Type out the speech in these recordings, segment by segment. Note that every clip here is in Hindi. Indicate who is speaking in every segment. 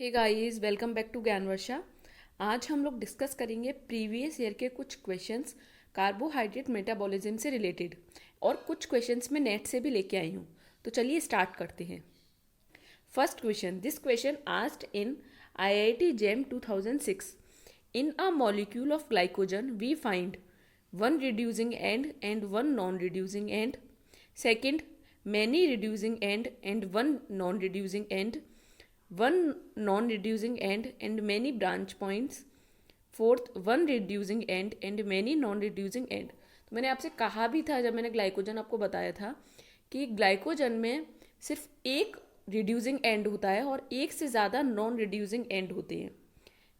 Speaker 1: Hey guys, welcome back to Gyan Varsha. आज हम लोग डिस्कस करेंगे प्रीवियस ईयर के कुछ क्वेश्चंस कार्बोहाइड्रेट मेटाबॉलिज्म से रिलेटेड, और कुछ क्वेश्चंस मैं नेट से भी लेके आई हूँ। तो चलिए स्टार्ट करते हैं। First question, this question asked in IIT JEM 2006। In a molecule of glycogen we find one reducing end and one non-reducing end. Second, many reducing end and one non-reducing end. One non-reducing end and many branch points. Fourth, one reducing end and many non-reducing end. तो मैंने आपसे कहा भी था, जब मैंने ग्लाइकोजन आपको बताया था, कि ग्लाइकोजन में सिर्फ एक रिड्यूसिंग एंड होता है और एक से ज़्यादा नॉन रिड्यूसिंग एंड होते हैं।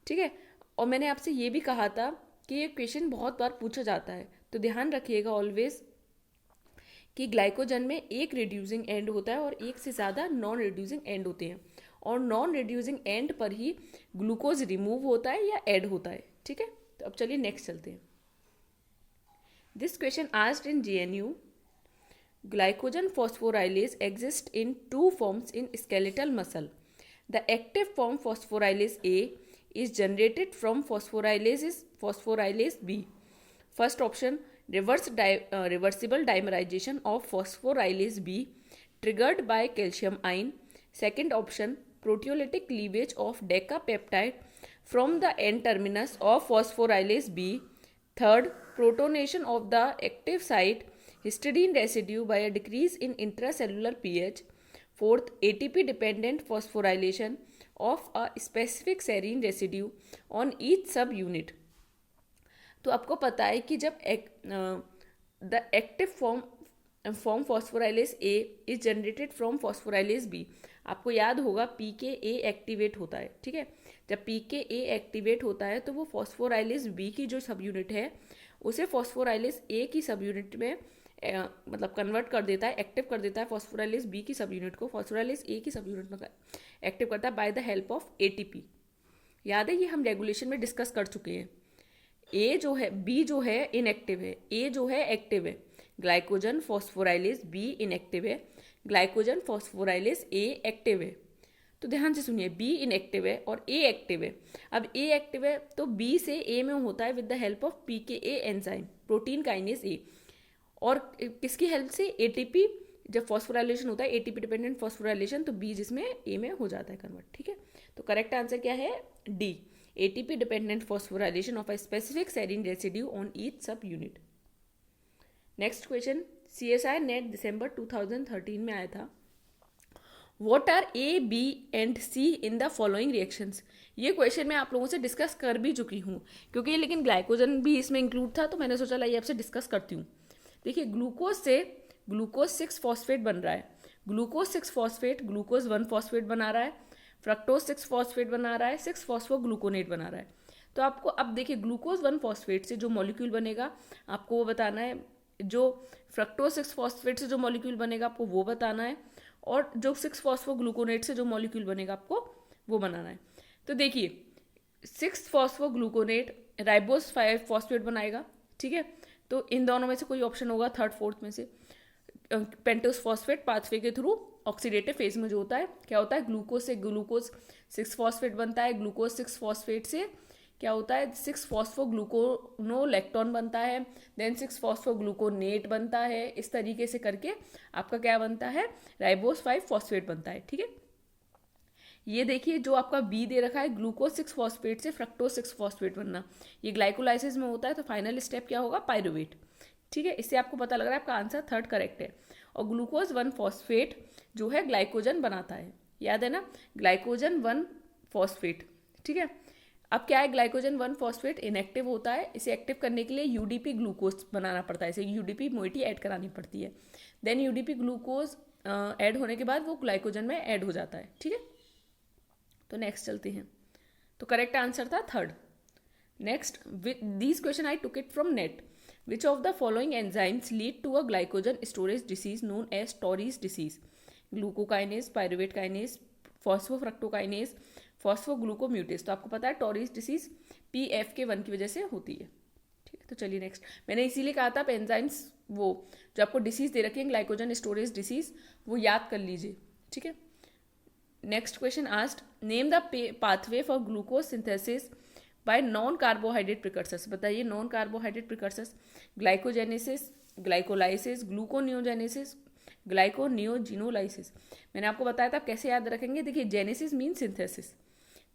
Speaker 1: ठीक है। और मैंने आपसे ये भी कहा था कि ये क्वेश्चन बहुत बार पूछा जाता है, तो ध्यान रखिएगा ऑलवेज कि ग्लाइकोजन में एक रिड्यूसिंग एंड होता है और एक से ज़्यादा नॉन रिड्यूसिंग एंड होते हैं, और नॉन रिड्यूसिंग एंड पर ही ग्लूकोज रिमूव होता है या ऐड होता है। ठीक है। तो अब चलिए नेक्स्ट चलते हैं। This question asked in JNU, glycogen phosphorylase exists in two forms in skeletal muscle. The active form phosphorylase A is generated from phosphorylase B. First option, reversible dimerization of phosphorylase B triggered by calcium ion. Second option, proteolytic cleavage of decapeptide from the N terminus of phosphorylase B. Third, protonation of the active site histidine residue by a decrease in intracellular pH. Fourth, ATP dependent phosphorylation of a specific serine residue on each subunit. तो आपको पता है कि जब the active form phosphorylase A is generated from phosphorylase B, आपको याद होगा PKA एक्टिवेट होता है। ठीक है। जब PKA एक्टिवेट होता है तो वो फॉस्फोराइलेज बी की जो सब यूनिट है उसे फॉस्फोराइलेज ए की सब यूनिट में मतलब कन्वर्ट कर देता है, एक्टिव कर देता है फॉस्फोराइलेज बी की सब यूनिट को फॉस्फोराइलेज ए की सब यूनिट में एक्टिव करता है by the help of ATP। याद है, ये हम रेगुलेशन में डिस्कस कर चुके हैं। ए जो है, बी जो है इनएक्टिव है, ए जो है एक्टिव है। ग्लाइकोजन फॉस्फोराइलेज बी इनएक्टिव है, ग्लाइकोजन फॉस्फोराइलेज ए एक्टिव है। तो ध्यान से सुनिए, बी इनएक्टिव है और ए एक्टिव है। अब ए एक्टिव है तो बी से ए में होता है with the help of PKA enzyme, protein kinase A. और किसकी हेल्प से? ATP। जब फॉस्फोराइलेशन होता है ATP डिपेंडेंट फॉस्फोराइलेशन, तो बी जिसमें ए में हो जाता है कन्वर्ट। ठीक है। तो करेक्ट आंसर क्या है? D, ATP dependent phosphorylation of a specific serine residue on each subunit. Next question, CSI NET दिसंबर 2013 में आया था। What are A, B and C in the following reactions? ये क्वेश्चन मैं आप लोगों से डिस्कस कर भी चुकी हूँ, क्योंकि लेकिन ग्लाइकोजन भी इसमें इंक्लूड था, तो मैंने सोचा लाइए आपसे डिस्कस करती हूँ। देखिए, ग्लूकोज से ग्लूकोज 6 फॉस्फेट बन रहा है। ग्लूकोज 6 फॉस्फेट ग्लूकोज 1 फॉस्फेट बना रहा है। फ्रक्टोज 6 फॉस्फेट बना रहा है, 6 फॉस्फोग्लूकोनेट बना रहा है। तो आपको अब देखिए, ग्लूकोज 1 फॉस्फेट से जो मॉलिक्यूल बनेगा आपको वो बताना है, जो फ्रक्टोज 6 फॉस्फेट से जो मॉलिक्यूल बनेगा आपको वो बताना है, और जो 6 फॉस्फोग्लूकोनेट से जो मॉलिक्यूल बनेगा आपको वो बनाना है। तो देखिए, 6 फॉस्फोग्लूकोनेट राइबोस 5 फॉस्फेट बनाएगा। ठीक है। तो इन दोनों में से कोई ऑप्शन होगा, थर्ड फोर्थ में से। पेंटोस फॉस्फेट पाथवे के थ्रू ऑक्सीडेटिव फेज में जो होता है, क्या होता है, ग्लूकोज से ग्लूकोज 6 फॉस्फेट बनता है। ग्लूकोज 6 फॉस्फेट से क्या होता है, 6 फॉस्फोग्लूकोनोलेक्टोन बनता है, देन 6 फॉस्फोग्लूकोनेट बनता है। इस तरीके से करके आपका क्या बनता है, राइबोस 5 फॉस्फेट बनता है। ठीक है। ये देखिए, जो आपका बी दे रखा है, ग्लूकोज 6 फॉस्फेट से फ्रक्टोज 6 फॉस्फेट बनना, ये ग्लाइकोलाइसिस में होता है। तो फाइनल स्टेप क्या होगा, पायरुवेट। ठीक है। इससे आपको पता लग रहा है आपका आंसर थर्ड करेक्ट है। और ग्लूकोज 1 फॉस्फेट जो है ग्लाइकोजन बनाता है, याद है ना, ग्लाइकोजन 1 फॉस्फेट। ठीक है। अब क्या है, ग्लाइकोजन 1 फॉस्फेट इनएक्टिव होता है, इसे एक्टिव करने के लिए UDP ग्लूकोज बनाना पड़ता है, इसे UDP मोइटी ऐड करानी पड़ती है। देन UDP ग्लूकोज ऐड होने के बाद वो ग्लाइकोजन में ऐड हो जाता है। ठीक है। तो नेक्स्ट चलते हैं। तो करेक्ट आंसर था third. Next, this question I took it from NET. Which of the following enzymes lead to a glycogen storage disease known as Tarui's disease? Glucokinase, pyruvate kinase, phosphofructokinase, phosphoglucomutase. तो आपको पता है टॉरीज डिसीज PFK1 की वजह से होती है। ठीक है। तो चलिए नेक्स्ट, मैंने इसीलिए कहा था एंजाइम्स, वो जो आपको डिसीज दे रखी है ग्लाइकोजन स्टोरेज डिसीज, वो याद कर लीजिए। ठीक है। Next question asked, name the pathway for glucose synthesis by non carbohydrate precursors. बताइए non carbohydrate precursors, glycogenesis, glycolysis, gluconeogenesis, glyconeogenolysis. मैंने आपको बताया था कैसे याद रखेंगे। देखिए genesis means synthesis,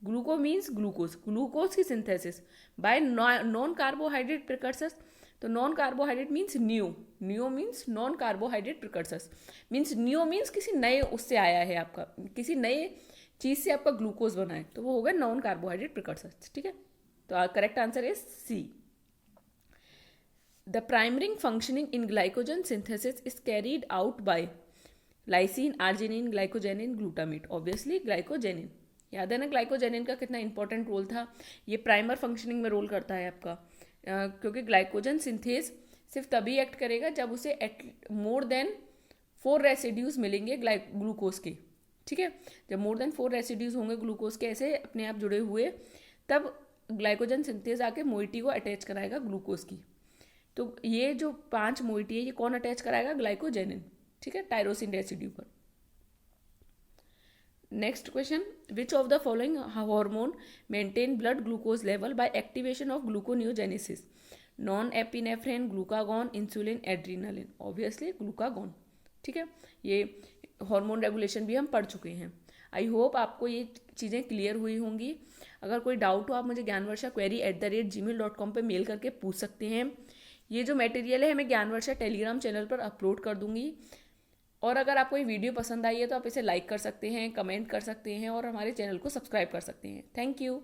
Speaker 1: gluco means glucose, glucose की synthesis by non carbohydrate precursors. तो non carbohydrate means new, new means non carbohydrate precursors, means new means किसी नए उससे आया है, आपका किसी नए चीज़ से आपका ग्लूकोज बना है, तो वो होगा नॉन कार्बोहाइड्रेट प्रिकर्सर्स। ठीक है, तो correct answer is C. The primary functioning in glycogen synthesis is carried out by lysine, arginine, glycogenin, glutamate. Obviously glycogenin. याद है ना ग्लाइकोजेनिन का कितना इंपॉर्टेंट रोल था। ये प्राइमर फंक्शनिंग में रोल करता है आपका, क्योंकि ग्लाइकोजन सिंथेस सिर्फ तभी एक्ट करेगा जब उसे मोर देन 4 रेसिड्यूज मिलेंगे ग्लूकोज के। ठीक है, जब मोर देन 4 रेसिड्यूज होंगे ग्लूकोज के ऐसे अपने आप जुड़े हुए, तब ग्लाइकोजन सिंथेस आके मोइटी को अटैच कराएगा ग्लूकोज की। तो ये जो 5 मोइटी है ये कौन अटैच कराएगा? ग्लाइकोजेनिन। ठीक है, टायरोसिन रेसिड्यू पर। Next question, which of the following hormone maintain blood glucose level by activation of gluconeogenesis? Non epinephrine, glucagon, insulin, adrenaline. Obviously glucagon. ठीक है, ये हार्मोन रेगुलेशन भी हम पढ़ चुके हैं। आई होप आपको ये चीज़ें क्लियर हुई होंगी। अगर कोई डाउट हो आप मुझे ज्ञानवर्षा@gmail.com पे मेल करके पूछ सकते हैं। ये जो मटेरियल है मैं ज्ञानवर्षा टेलीग्राम चैनल पर अपलोड कर दूंगी। और अगर आपको ये वीडियो पसंद आई है तो आप इसे लाइक कर सकते हैं, कमेंट कर सकते हैं और हमारे चैनल को सब्सक्राइब कर सकते हैं। Thank you.